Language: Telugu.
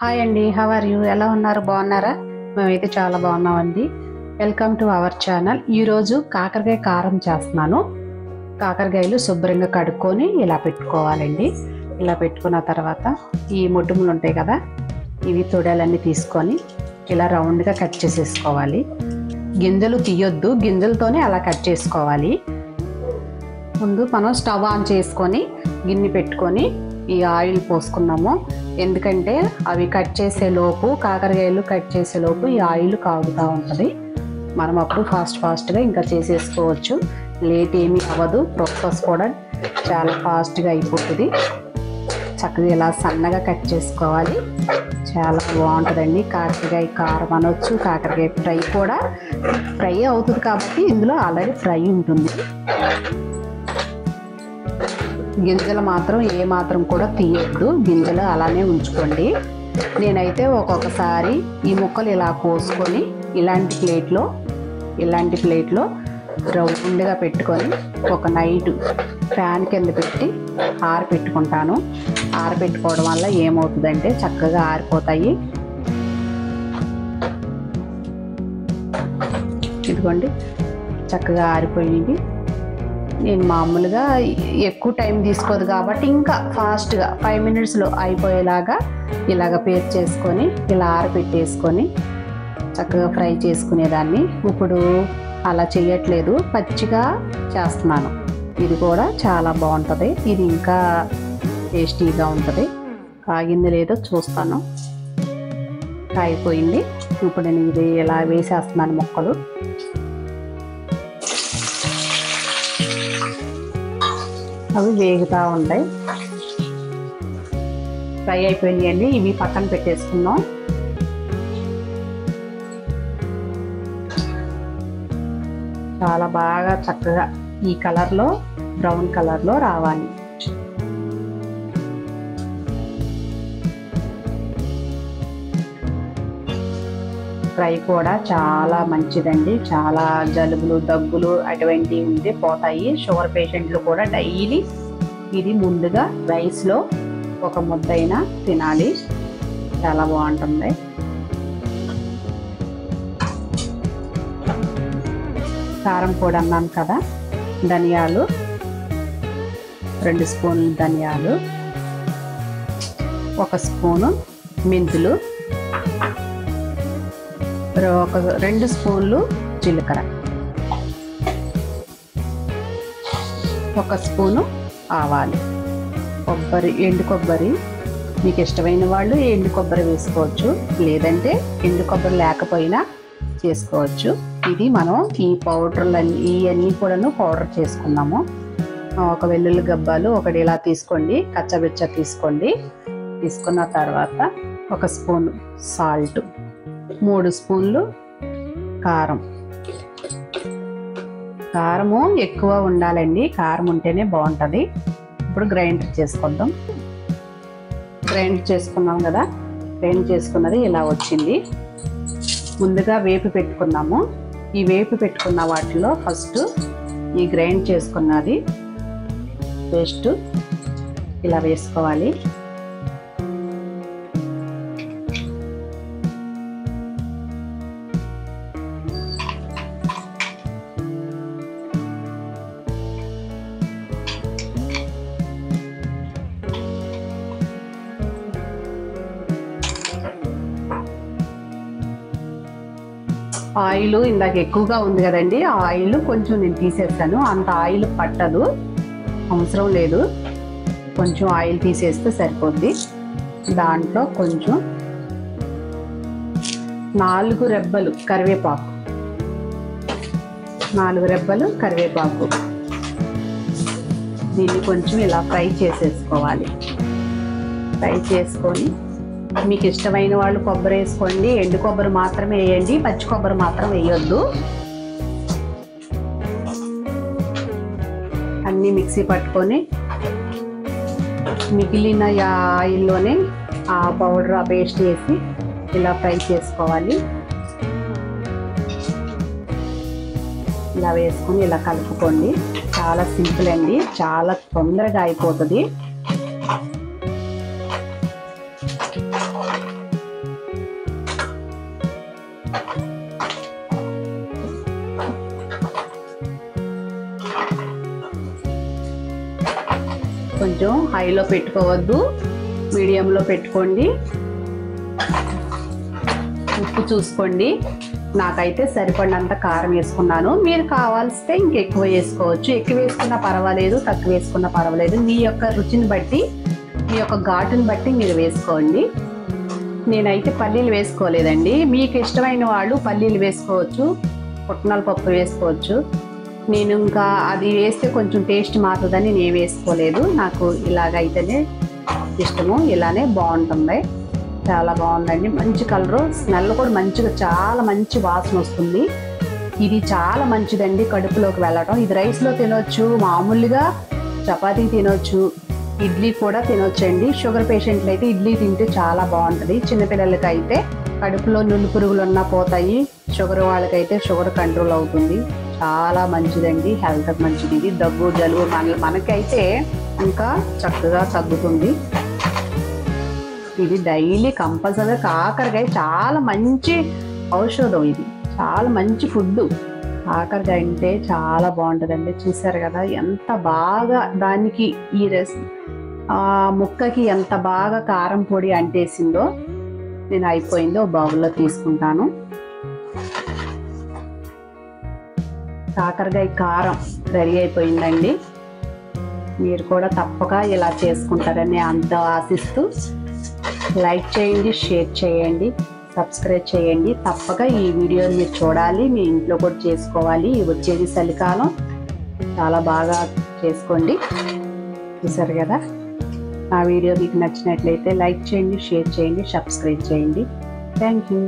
హాయ్ అండి, హౌ ఆర్ యూ? ఎలా ఉన్నారు? బాగున్నారా? మేమైతే చాలా బాగున్నామండి. Welcome to our channel. ఈరోజు కాకరకాయ కారం చేస్తున్నాను. కాకరకాయలు శుభ్రంగా కడుక్కొని ఇలా పెట్టుకోవాలండి. ఇలా పెట్టుకున్న తర్వాత ఈ ముడ్డుములు ఉంటాయి కదా, ఇవి తొడలన్నీ తీసుకొని ఇలా రౌండ్గా కట్ చేసేసుకోవాలి. గింజలు తీయొద్దు, గింజలతోనే అలా కట్ చేసుకోవాలి. ముందు మనం స్టవ్ ఆన్ చేసుకొని గిన్నె పెట్టుకొని ఈ ఆయిల్ పోసుకున్నాము. ఎందుకంటే అవి కట్ చేసేలోపు, కాకరకాయలు కట్ చేసేలోపు ఈ ఆయిల్ కాగుతూ ఉంటుంది. మనం అప్పుడు ఫాస్ట్గా ఇంకా చేసేసుకోవచ్చు. లేట్ ఏమీ అవ్వదు, ప్రాసెస్ కూడా చాలా ఫాస్ట్గా అయిపోతుంది. చక్కగా ఇలా సన్నగా కట్ చేసుకోవాలి. చాలా బాగుంటుందండి. కాకరకాయ కారం అనొచ్చు, కాకరకాయ ఫ్రై కూడా ఫ్రై అవుతుంది కాబట్టి ఇందులో ఆల్రెడీ ఫ్రై ఉంటుంది. గింజలు మాత్రం ఏ మాత్రం కూడా తీయొద్దు, గింజలు అలానే ఉంచుకోండి. నేనైతే ఒక్కొక్కసారి ఈ ముక్కలు ఇలా కోసుకొని ఇలాంటి ప్లేట్లో రౌండ్గా పెట్టుకొని ఒక నైట్ ఫ్యాన్ కింద పెట్టి ఆరబెట్టుకుంటాను. ఆరబెట్టుకోవడం వల్ల ఏమవుతుందంటే చక్కగా ఆరిపోతాయి. ఇదిగోండి, చక్కగా ఆరిపోయింది. నేను మామూలుగా ఎక్కువ టైం తీసుకోదు కాబట్టి ఇంకా ఫాస్ట్గా 5 minutesలో అయిపోయేలాగా ఇలాగ పేర్ చేసుకొని ఇలా ఆరబెట్టేసుకొని చక్కగా ఫ్రై చేసుకునేదాన్ని. ఇప్పుడు అలా చేయట్లేదు, పచ్చిగా చేస్తున్నాను. ఇది కూడా చాలా బాగుంటుంది. ఇది ఇంకా టేస్టీగా ఉంటుంది. కాగింది లేదో చూస్తాను. కాగిపోయింది. ఇప్పుడు నేను ఇది ఇలా వేసేస్తున్నాను ముక్కలు. అవి వేగుతూ ఉంటాయి. ఫ్రై అయిపోయినాయండి. ఇవి పక్కన పెట్టేసుకుందాం. చాలా బాగా చక్కగా ఈ కలర్లో, బ్రౌన్ కలర్లో రావాలి. ఫ్రై కూడా చాలా మంచిదండి. చాలా జలుబులు, దగ్గులు అటువంటివి ఉంటే పోతాయి. షుగర్ పేషెంట్లు కూడా డైలీ ఇది ముందుగా రైస్లో ఒక ముద్దైనా తినాలి. చాలా బాగుంటుంది. కారం పొడి అన్నాను కదా, ధనియాలు 2 స్పూన్లు ధనియాలు, 1 స్పూను మెంతులు, 2 స్పూన్లు జీలకర్ర, 1 స్పూను ఆవాలు, ఎండు కొబ్బరి. మీకు ఇష్టమైన వాళ్ళు ఎండు కొబ్బరి వేసుకోవచ్చు, లేదంటే ఎండు కొబ్బరి లేకపోయినా చేసుకోవచ్చు. ఇది మనం ఈ ఇవన్నీ కూడాను పౌడర్ చేసుకున్నాము. ఒక వెల్లుల్లి గబ్బాలు ఒకటి ఇలా తీసుకోండి, కచ్చబెచ్చ తీసుకోండి. తీసుకున్న తర్వాత 1 స్పూను సాల్ట్, 3 స్పూన్లు కారం. కారము ఎక్కువ ఉండాలండి, కారం ఉంటేనే బాగుంటుంది. ఇప్పుడు గ్రైండర్ చేసుకుందాం. గ్రైండ్ చేసుకున్నాం కదా, గ్రైండ్ చేసుకున్నది ఇలా వచ్చింది. ముందుగా వేపి పెట్టుకున్నాము. ఈ వేపి పెట్టుకున్న వాటిలో ఫస్ట్ ఈ గ్రైండ్ చేసుకున్నది పేస్ట్ ఇలా వేసుకోవాలి. ఆయిల్ ఇందాక ఎక్కువగా ఉంది కదండి, ఆ ఆయిల్ కొంచెం నేను తీసేస్తాను. అంత ఆయిల్ పట్టదు, అవసరం లేదు. కొంచెం ఆయిల్ తీసేస్తే సరిపోద్ది. దాంట్లో కొంచెం 4 రెబ్బలు కరివేపాకు, 4 రెబ్బలు కరివేపాకు. దీన్ని కొంచెం ఇలా ఫ్రై చేసేసుకోవాలి. ఫ్రై చేసుకొని మీకు ఇష్టమైన వాళ్ళు కొబ్బరి వేసుకోండి, ఎండు కొబ్బరి మాత్రమే వేయండి, పచ్చి కొబ్బరి మాత్రం వేయొద్దు. అన్నీ మిక్సీ పట్టుకొని మిగిలిన ఆయిల్లోనే ఆ పౌడర్, ఆ పేస్ట్ వేసి ఇలా ఫ్రై చేసుకోవాలి. ఇలా వేసుకొని ఇలా కలుపుకోండి. చాలా సింపుల్ అండి, చాలా తొందరగా అయిపోతుంది. కొంచెం హైలో పెట్టుకోవద్దు, మీడియంలో పెట్టుకోండి. ఉప్పు చూసుకోండి. నాకైతే సరిపడినంత కారం వేసుకున్నాను. మీరు కావాల్సితే ఇంకెక్కువ వేసుకోవచ్చు. ఎక్కువ వేసుకున్నా పర్వాలేదు, తక్కువ వేసుకున్నా పర్వాలేదు. మీ యొక్క రుచిని బట్టి, మీ యొక్క ఘాటుని బట్టి మీరు వేసుకోండి. నేనైతే పల్లీలు వేసుకోలేదండి. మీకు ఇష్టమైన వాళ్ళు పల్లీలు వేసుకోవచ్చు, పుట్నాల పప్పు వేసుకోవచ్చు. నేను ఇంకా అది వేస్తే కొంచెం టేస్ట్ మారుతుందని నేను వేసుకోలేదు. నాకు ఇలాగైతేనే ఇష్టము, ఇలానే బాగుంటుంది. చాలా బాగుందండి, మంచి కలరు, స్మెల్ కూడా మంచిగా, చాలా మంచి వాసన వస్తుంది. ఇది చాలా మంచిదండి కడుపులోకి వెళ్ళటం. ఇది రైస్లో తినొచ్చు, మామూలుగా చపాతీ తినొచ్చు, ఇడ్లీ కూడా తినొచ్చండి. షుగర్ పేషెంట్లు అయితే ఇడ్లీ తింటే చాలా బాగుంటుంది. చిన్నపిల్లలకి అయితే కడుపులో నులి పురుగులు ఉన్నా పోతాయి. షుగర్ వాళ్ళకైతే షుగర్ కంట్రోల్ అవుతుంది. చాలా మంచిదండి, హెల్త్కి మంచిది. ఇది దగ్గు జలుబు మనకైతే ఇంకా చక్కగా తగ్గుతుంది. ఇది డైలీ కంపల్సరీగా కాకరకాయ చాలా మంచి ఔషధం. ఇది చాలా మంచి ఫుడ్. కాకరకాయ అంటే చాలా బాగుంటుందండి. చూసారు కదా ఎంత బాగా దానికి ఈ ముక్కకి ఎంత బాగా కారం పొడి అంటేసిందో. నేను అయిపోయిందో బౌల్లో తీసుకుంటాను. కాకరకాయ కారం రెడీ అయిపోయిందండి. మీరు కూడా తప్పక ఇలా చేసుకుంటారని అంత ఆశిస్తూ లైక్ చేయండి, షేర్ చేయండి, సబ్స్క్రైబ్ చేయండి. తప్పక ఈ వీడియోని మీరు చూడాలి, మీ ఇంట్లో కూడా చేసుకోవాలి. వచ్చేది చలికాలం, చాలా బాగా చేసుకోండి. చూసారు కదా, ఆ వీడియో మీకు నచ్చినట్లయితే లైక్ చేయండి, షేర్ చేయండి, సబ్స్క్రైబ్ చేయండి. Thank you.